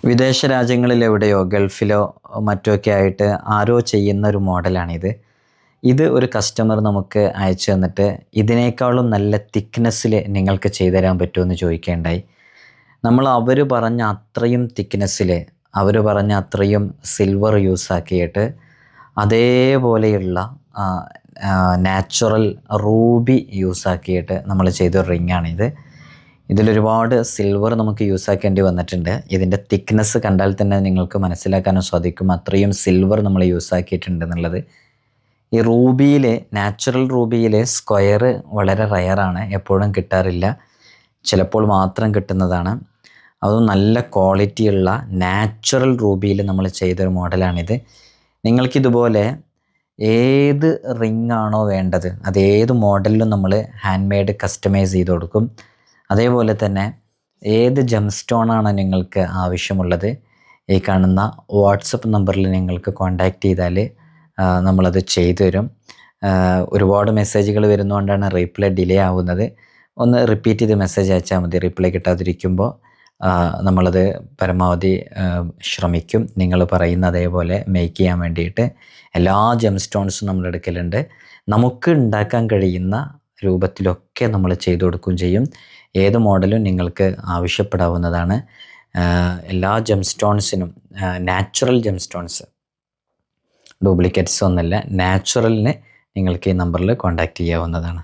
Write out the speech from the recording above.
വിദേശ രാജ്യങ്ങളിലെവിടെയോ ഗൾഫിലോ മറ്റൊക്കെ ആയിട്ട് ആരോ ചെയ്യുന്ന ഒരു മോഡലാണിത്. ഇത് ഒരു കസ്റ്റമർ നമുക്ക് അയച്ചു തന്നിട്ട് ഇതിനേക്കാളും നല്ല തിക്നെസ്സിൽ നിങ്ങൾക്ക് ചെയ്തു തരാൻ പറ്റുമോ എന്ന് ചോദിക്കുകയുണ്ടായി. നമ്മൾ അവർ പറഞ്ഞ അത്രയും തിക്നെസ്സിൽ, അവർ പറഞ്ഞ അത്രയും സിൽവർ യൂസ് ആക്കിയിട്ട് അതേപോലെയുള്ള നാച്ചുറൽ റൂബി യൂസ് ആക്കിയിട്ട് നമ്മൾ ചെയ്തൊരു റിങ്ങാണിത്. ഇതിലൊരുപാട് സിൽവർ നമുക്ക് യൂസ് ആക്കേണ്ടി വന്നിട്ടുണ്ട്. ഇതിൻ്റെ തിക്നെസ് കണ്ടാൽ തന്നെ നിങ്ങൾക്ക് മനസ്സിലാക്കാനും സാധിക്കും അത്രയും സിൽവർ നമ്മൾ യൂസ് ആക്കിയിട്ടുണ്ട് എന്നുള്ളത്. ഈ റൂബിയിൽ, നാച്ചുറൽ റൂബിയിൽ സ്ക്വയർ വളരെ റയറാണ്, എപ്പോഴും കിട്ടാറില്ല, ചിലപ്പോൾ മാത്രം കിട്ടുന്നതാണ്. അതും നല്ല ക്വാളിറ്റിയുള്ള നാച്ചുറൽ റൂബിയിൽ നമ്മൾ ചെയ്തൊരു മോഡലാണിത്. നിങ്ങൾക്കിതുപോലെ ഏത് റിംഗ് ആണോ വേണ്ടത് അത് ഏത് മോഡലിലും നമ്മൾ ഹാൻഡ് മെയ്ഡ് കസ്റ്റമൈസ് ചെയ്ത് കൊടുക്കും. അതേപോലെ തന്നെ ഏത് ജെം സ്റ്റോണാണ് നിങ്ങൾക്ക് ആവശ്യമുള്ളത് ഈ കാണുന്ന വാട്സപ്പ് നമ്പറിൽ നിങ്ങൾക്ക് കോൺടാക്റ്റ് ചെയ്താൽ നമ്മളത് ചെയ്തു തരും. ഒരുപാട് മെസ്സേജുകൾ വരുന്നതുകൊണ്ടാണ് റീപ്ലൈ ഡിലേ ആവുന്നത്. ഒന്ന് റിപ്പീറ്റ് ചെയ്ത് മെസ്സേജ് അയച്ചാൽ മതി. റിപ്ലൈ കിട്ടാതിരിക്കുമ്പോൾ നമ്മളത് പരമാവധി ശ്രമിക്കും നിങ്ങൾ പറയുന്ന അതേപോലെ മേക്ക് ചെയ്യാൻ വേണ്ടിയിട്ട്. എല്ലാ ജെം സ്റ്റോൺസും നമ്മൾ എടുക്കലുണ്ട്. നമുക്ക് ഉണ്ടാക്കാൻ കഴിയുന്ന രൂപത്തിലൊക്കെ നമ്മൾ ചെയ്തു കൊടുക്കുകയും ചെയ്യും. ഏത് മോഡലും നിങ്ങൾക്ക് ആവശ്യപ്പെടാവുന്നതാണ്. എല്ലാ ജെം സ്റ്റോൺസിനും നാച്ചുറൽ ജെം സ്റ്റോൺസ്, ഡ്യൂപ്ലിക്കേറ്റ്സ് ഒന്നുമില്ല, നാച്ചുറലിന് നിങ്ങൾക്ക് ഈ നമ്പറിൽ കോൺടാക്റ്റ് ചെയ്യാവുന്നതാണ്.